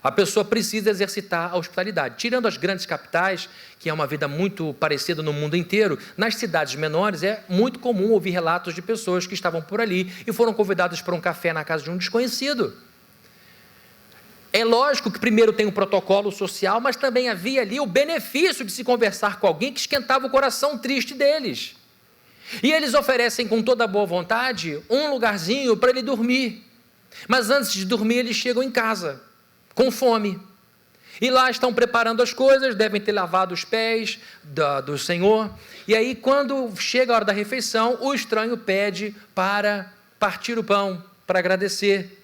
A pessoa precisa exercitar a hospitalidade. Tirando as grandes capitais, que é uma vida muito parecida no mundo inteiro, nas cidades menores é muito comum ouvir relatos de pessoas que estavam por ali e foram convidadas para um café na casa de um desconhecido. É lógico que primeiro tem um protocolo social, mas também havia ali o benefício de se conversar com alguém que esquentava o coração triste deles. E eles oferecem com toda boa vontade um lugarzinho para ele dormir. Mas antes de dormir eles chegam em casa, com fome. E lá estão preparando as coisas, devem ter lavado os pés do Senhor. E aí quando chega a hora da refeição, o estranho pede para partir o pão, para agradecer.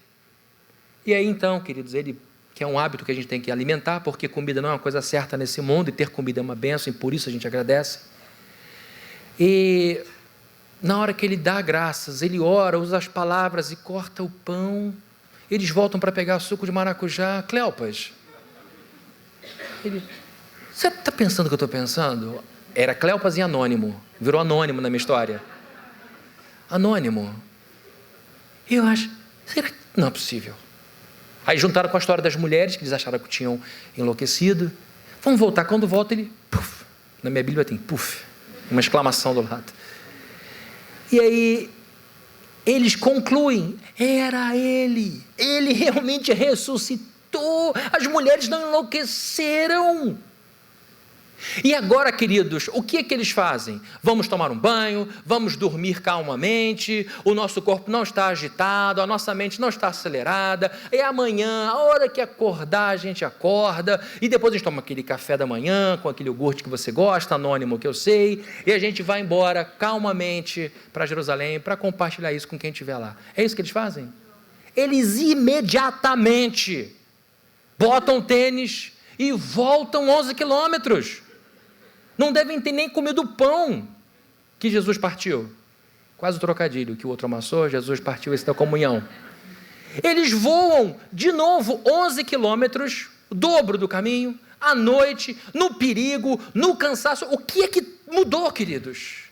E aí então, queridos, ele, que é um hábito que a gente tem que alimentar, porque comida não é uma coisa certa nesse mundo, e ter comida é uma bênção, e por isso a gente agradece. E na hora que ele dá graças, ele ora, usa as palavras e corta o pão, eles voltam para pegar suco de maracujá. Cleopas, você está pensando o que eu estou pensando? Era Cleopas e Anônimo, virou Anônimo na minha história. Anônimo. Eu acho, será que não é possível? Aí juntaram com a história das mulheres, que eles acharam que tinham enlouquecido. Vamos voltar. Quando volta, ele... Puf. Na minha Bíblia tem puf, uma exclamação do lado. E aí, eles concluem, era ele. Ele realmente ressuscitou. As mulheres não enlouqueceram. E agora, queridos, o que é que eles fazem? Vamos tomar um banho, vamos dormir calmamente, o nosso corpo não está agitado, a nossa mente não está acelerada, é amanhã, a hora que acordar a gente acorda, e depois a gente toma aquele café da manhã, com aquele iogurte que você gosta, Anônimo, que eu sei, e a gente vai embora calmamente para Jerusalém, para compartilhar isso com quem estiver lá. É isso que eles fazem? Eles imediatamente botam tênis e voltam 11 quilômetros. Não devem ter nem comido o pão que Jesus partiu. Quase o trocadilho que o outro amassou, Jesus partiu esse da comunhão. Eles voam de novo 11 quilômetros, o dobro do caminho, à noite, no perigo, no cansaço. O que é que mudou, queridos?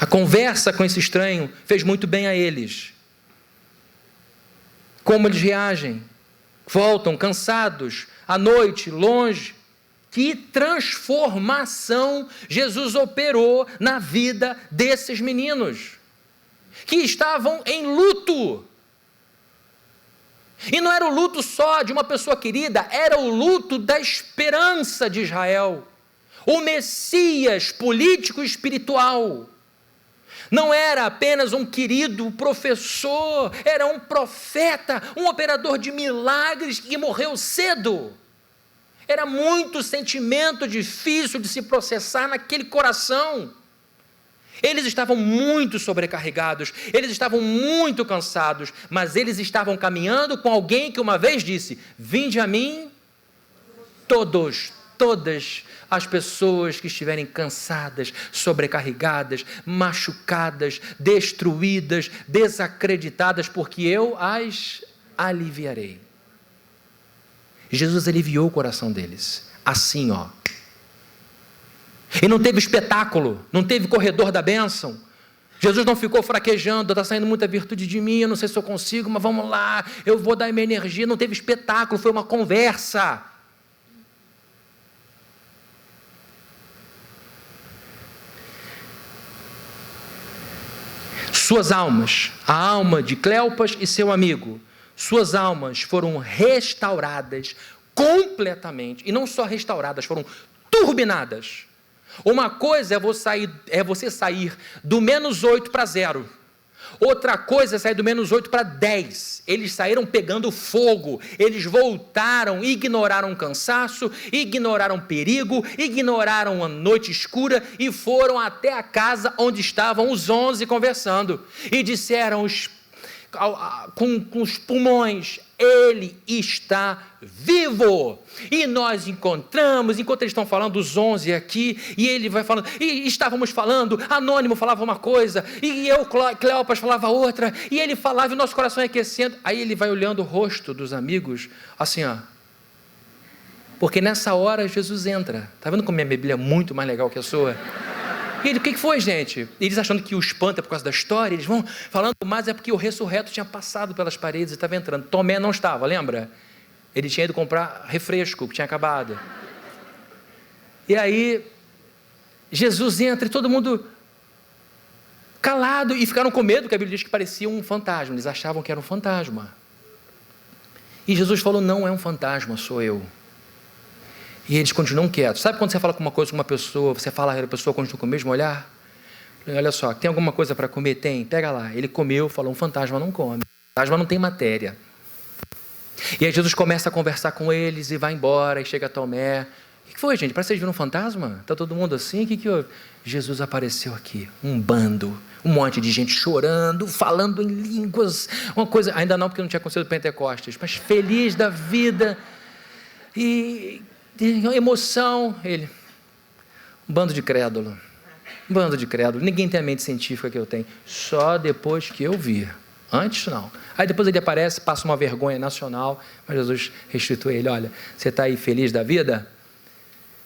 A conversa com esse estranho fez muito bem a eles. Como eles reagem? Voltam cansados, à noite, longe. Que transformação Jesus operou na vida desses meninos, que estavam em luto. E não era o luto só de uma pessoa querida, era o luto da esperança de Israel. O Messias político e espiritual. Não era apenas um querido professor, era um profeta, um operador de milagres que morreu cedo. Era muito sentimento difícil de se processar naquele coração. Eles estavam muito sobrecarregados, eles estavam muito cansados, mas eles estavam caminhando com alguém que uma vez disse: vinde a mim, todas as pessoas que estiverem cansadas, sobrecarregadas, machucadas, destruídas, desacreditadas, porque eu as aliviarei. Jesus aliviou o coração deles, assim, ó. E não teve espetáculo, não teve corredor da bênção. Jesus não ficou fraquejando: está saindo muita virtude de mim, eu não sei se eu consigo, mas vamos lá, eu vou dar minha energia. Não teve espetáculo, foi uma conversa. Suas almas, a alma de Cleopas e seu amigo, suas almas foram restauradas completamente, e não só restauradas, foram turbinadas. Uma coisa é você sair do -8 para 0, outra coisa é sair do -8 para 10, eles saíram pegando fogo, eles voltaram, ignoraram o cansaço, ignoraram o perigo, ignoraram a noite escura, e foram até a casa onde estavam os 11 conversando, e disseram com os pulmões: ele está vivo. E nós encontramos, enquanto eles estão falando, os 11 aqui, e ele vai falando, e estávamos falando, Anônimo falava uma coisa, e eu, Cleopas, falava outra, e ele falava, e o nosso coração ia aquecendo. Aí ele vai olhando o rosto dos amigos, assim, ó, porque nessa hora Jesus entra. Está vendo como minha Bíblia é muito mais legal que a sua? E ele: o que foi, gente? Eles achando que o espanto é por causa da história, eles vão falando, mas é porque o ressurreto tinha passado pelas paredes e estava entrando. Tomé não estava, lembra? Ele tinha ido comprar refresco, que tinha acabado. E aí, Jesus entra e todo mundo calado, e ficaram com medo, porque a Bíblia diz que parecia um fantasma. Eles achavam que era um fantasma. E Jesus falou: não é um fantasma, sou eu. E eles continuam quietos. Sabe quando você fala com uma coisa com uma pessoa, você fala, a pessoa continua com o mesmo olhar? Olha só, tem alguma coisa para comer? Tem, pega lá. Ele comeu, falou: um fantasma não come, um fantasma não tem matéria. E aí Jesus começa a conversar com eles e vai embora, e chega a Tomé. O que foi, gente? Parece que vocês viram um fantasma? Está todo mundo assim? O que houve? Jesus apareceu aqui, um bando, um monte de gente chorando, falando em línguas, uma coisa, ainda não, porque não tinha acontecido Pentecostes, mas feliz da vida, e emoção. Ele: um bando de crédulo, ninguém tem a mente científica que eu tenho, só depois que eu vi, antes não. Aí depois ele aparece, passa uma vergonha nacional, mas Jesus restitui ele: olha, você está aí feliz da vida?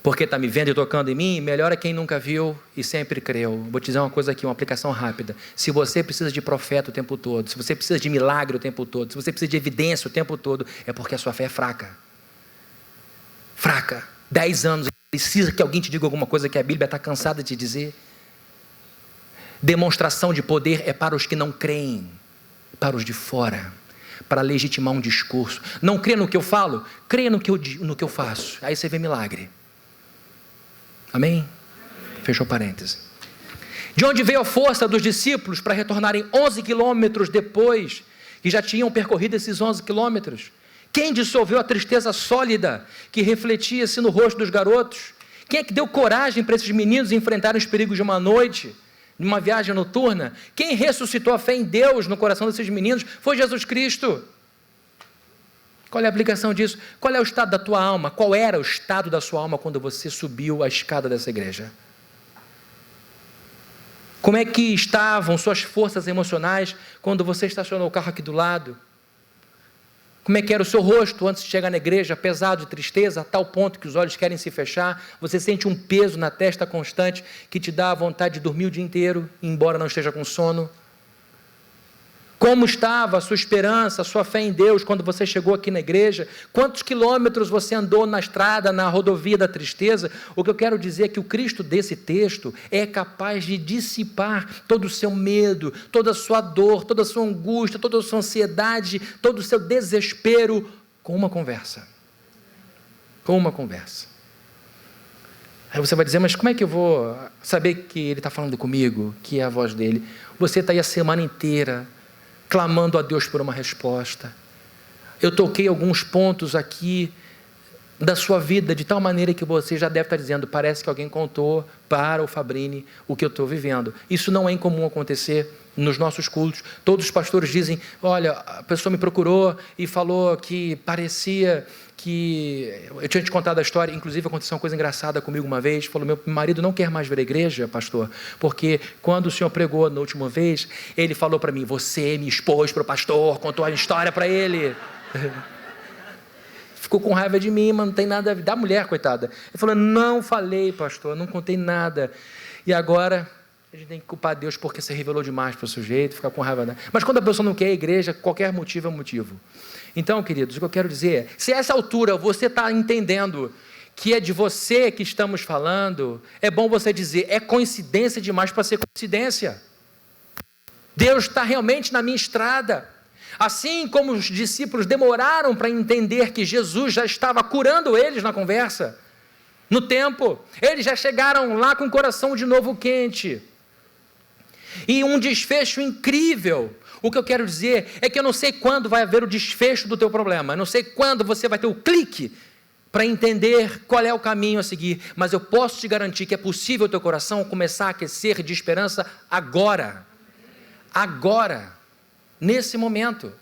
Porque está me vendo e tocando em mim? Melhor é quem nunca viu e sempre creu. Vou te dizer uma coisa aqui, uma aplicação rápida. Se você precisa de profeta o tempo todo, se você precisa de milagre o tempo todo, se você precisa de evidência o tempo todo, é porque a sua fé é fraca. 10 anos, precisa que alguém te diga alguma coisa que a Bíblia está cansada de dizer. Demonstração de poder é para os que não creem, para os de fora, para legitimar um discurso. Não crê no que eu falo, crê no que eu faço, aí você vê milagre. Amém? Fechou parênteses. De onde veio a força dos discípulos para retornarem 11 quilômetros depois que já tinham percorrido esses 11 quilômetros? Quem dissolveu a tristeza sólida que refletia-se no rosto dos garotos? Quem é que deu coragem para esses meninos enfrentarem os perigos de uma noite, de uma viagem noturna? Quem ressuscitou a fé em Deus no coração desses meninos foi Jesus Cristo. Qual é a aplicação disso? Qual é o estado da tua alma? Qual era o estado da sua alma quando você subiu a escada dessa igreja? Como é que estavam suas forças emocionais quando você estacionou o carro aqui do lado? Como é que era o seu rosto antes de chegar na igreja, pesado de tristeza, a tal ponto que os olhos querem se fechar? Você sente um peso na testa constante que te dá a vontade de dormir o dia inteiro, embora não esteja com sono? Como estava a sua esperança, a sua fé em Deus quando você chegou aqui na igreja? Quantos quilômetros você andou na estrada, na rodovia da tristeza? O que eu quero dizer é que o Cristo desse texto é capaz de dissipar todo o seu medo, toda a sua dor, toda a sua angústia, toda a sua ansiedade, todo o seu desespero com uma conversa. Com uma conversa. Aí você vai dizer, mas como é que eu vou saber que ele está falando comigo, que é a voz dele? Você está aí a semana inteira clamando a Deus por uma resposta. Eu toquei alguns pontos aqui da sua vida, de tal maneira que você já deve estar dizendo, parece que alguém contou para o Fabrini o que eu estou vivendo. Isso não é incomum acontecer nos nossos cultos. Todos os pastores dizem, olha, a pessoa me procurou e falou que parecia que... Eu tinha te contado a história, inclusive aconteceu uma coisa engraçada comigo uma vez, falou, meu marido não quer mais vir à igreja, pastor, porque quando o senhor pregou na última vez, ele falou para mim, você me expôs para o pastor, contou a história para ele. Ficou com raiva de mim, mas não tem nada a ver, da mulher, coitada. Ele falou, não falei, pastor, não contei nada. E agora, a gente tem que culpar Deus porque se revelou demais para o sujeito, ficar com raiva. Né? Mas quando a pessoa não quer a igreja, qualquer motivo é motivo. Então, queridos, o que eu quero dizer é, se a essa altura você está entendendo que é de você que estamos falando, é bom você dizer, é coincidência demais para ser coincidência. Deus está realmente na minha estrada. Assim como os discípulos demoraram para entender que Jesus já estava curando eles na conversa, no tempo, eles já chegaram lá com o coração de novo quente. E um desfecho incrível. O que eu quero dizer é que eu não sei quando vai haver o desfecho do teu problema, eu não sei quando você vai ter o clique para entender qual é o caminho a seguir, mas eu posso te garantir que é possível o teu coração começar a aquecer de esperança agora, nesse momento.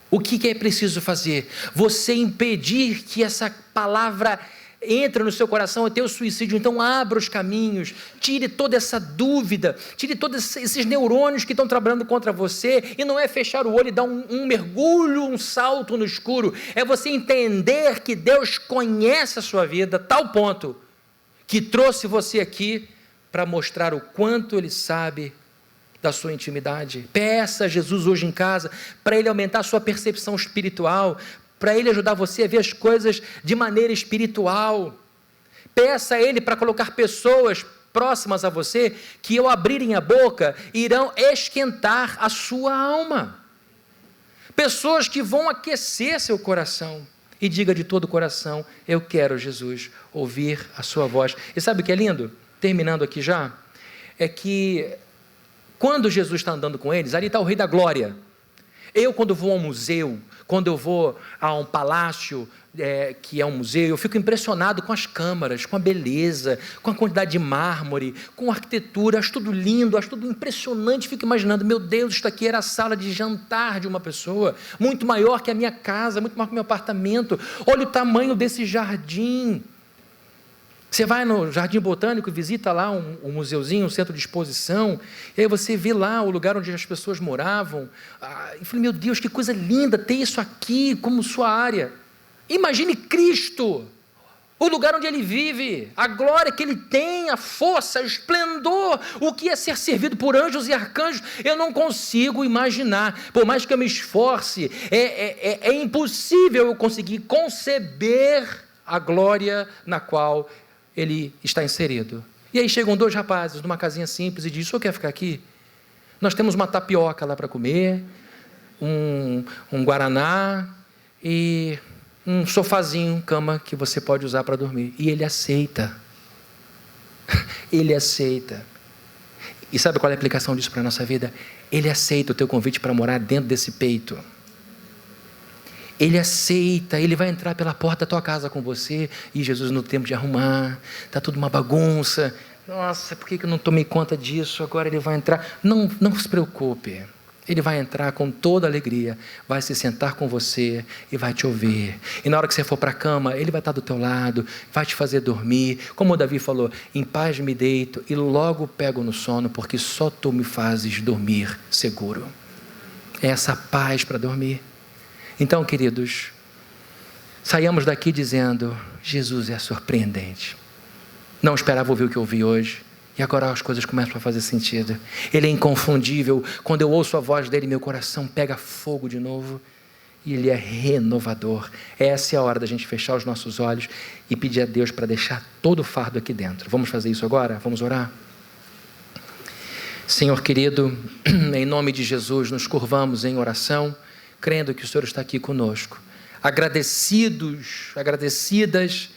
O que é preciso fazer? Você impedir que essa palavra entre no seu coração até o suicídio. Então abra os caminhos, tire toda essa dúvida, tire todos esses neurônios que estão trabalhando contra você, e não é fechar o olho e dar um mergulho, um salto no escuro, é você entender que Deus conhece a sua vida a tal ponto que trouxe você aqui para mostrar o quanto Ele sabe da sua intimidade. Peça a Jesus hoje em casa para Ele aumentar a sua percepção espiritual, para Ele ajudar você a ver as coisas de maneira espiritual. Peça a Ele para colocar pessoas próximas a você que, ao abrirem a boca, irão esquentar a sua alma. Pessoas que vão aquecer seu coração. E diga de todo o coração, eu quero, Jesus, ouvir a sua voz. E sabe o que é lindo? Terminando aqui já, é que quando Jesus está andando com eles, ali está o Rei da Glória. Eu, quando vou a um museu, quando eu vou a um palácio, que é um museu, eu fico impressionado com as câmaras, com a beleza, com a quantidade de mármore, com a arquitetura, acho tudo lindo, acho tudo impressionante, fico imaginando, meu Deus, isto aqui era a sala de jantar de uma pessoa, muito maior que a minha casa, muito maior que o meu apartamento, olha o tamanho desse jardim. Você vai no Jardim Botânico, visita lá um museuzinho, um centro de exposição, e aí você vê lá o lugar onde as pessoas moravam, e falei, meu Deus, que coisa linda ter isso aqui como sua área. Imagine Cristo, o lugar onde Ele vive, a glória que Ele tem, a força, o esplendor, o que é ser servido por anjos e arcanjos, eu não consigo imaginar, por mais que eu me esforce, é impossível eu conseguir conceber a glória na qual Ele está inserido. E aí chegam dois rapazes numa casinha simples e dizem, o senhor quer ficar aqui? Nós temos uma tapioca lá para comer, um guaraná e um sofazinho, cama que você pode usar para dormir. E ele aceita. Ele aceita. E sabe qual é a aplicação disso para a nossa vida? Ele aceita o teu convite para morar dentro desse peito. Ele aceita, Ele vai entrar pela porta da tua casa com você, e Jesus, no tempo de arrumar, está tudo uma bagunça, nossa, por que eu não tomei conta disso, agora Ele vai entrar, não se preocupe, Ele vai entrar com toda alegria, vai se sentar com você e vai te ouvir. E na hora que você for para a cama, Ele vai estar do teu lado, vai te fazer dormir. Como o Davi falou, em paz me deito e logo pego no sono, porque só Tu me fazes dormir seguro. É essa paz para dormir. Então, queridos, saiamos daqui dizendo, Jesus é surpreendente. Não esperava ouvir o que eu ouvi hoje. E agora as coisas começam a fazer sentido. Ele é inconfundível. Quando eu ouço a voz dele, meu coração pega fogo de novo. E Ele é renovador. Essa é a hora da gente fechar os nossos olhos e pedir a Deus para deixar todo o fardo aqui dentro. Vamos fazer isso agora? Vamos orar? Senhor querido, em nome de Jesus, nos curvamos em oração, crendo que o Senhor está aqui conosco. Agradecidas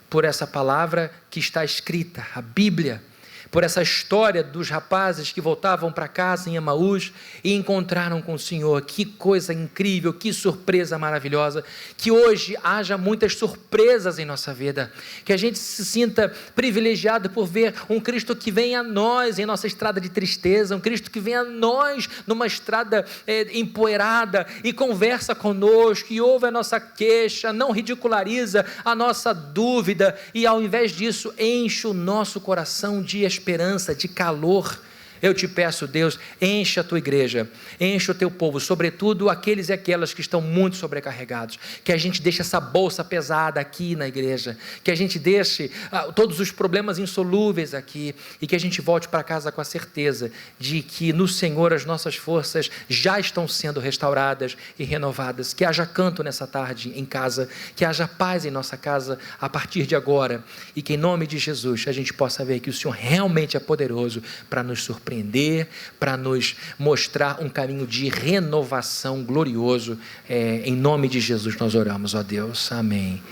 por essa palavra que está escrita, a Bíblia, por essa história dos rapazes que voltavam para casa em Emaús e encontraram com o Senhor. Que coisa incrível, que surpresa maravilhosa. Que hoje haja muitas surpresas em nossa vida, que a gente se sinta privilegiado por ver um Cristo que vem a nós em nossa estrada de tristeza, um Cristo que vem a nós numa estrada empoeirada e conversa conosco e ouve a nossa queixa, não ridiculariza a nossa dúvida e ao invés disso enche o nosso coração de esperança, de calor. Eu te peço, Deus, enche a tua igreja, enche o teu povo, sobretudo aqueles e aquelas que estão muito sobrecarregados, que a gente deixe essa bolsa pesada aqui na igreja, que a gente deixe todos os problemas insolúveis aqui, e que a gente volte para casa com a certeza de que no Senhor as nossas forças já estão sendo restauradas e renovadas. Que haja canto nessa tarde em casa, que haja paz em nossa casa a partir de agora, e que em nome de Jesus a gente possa ver que o Senhor realmente é poderoso para nos surpreender, para nos mostrar um caminho de renovação glorioso. Em nome de Jesus nós oramos, ó Deus, amém.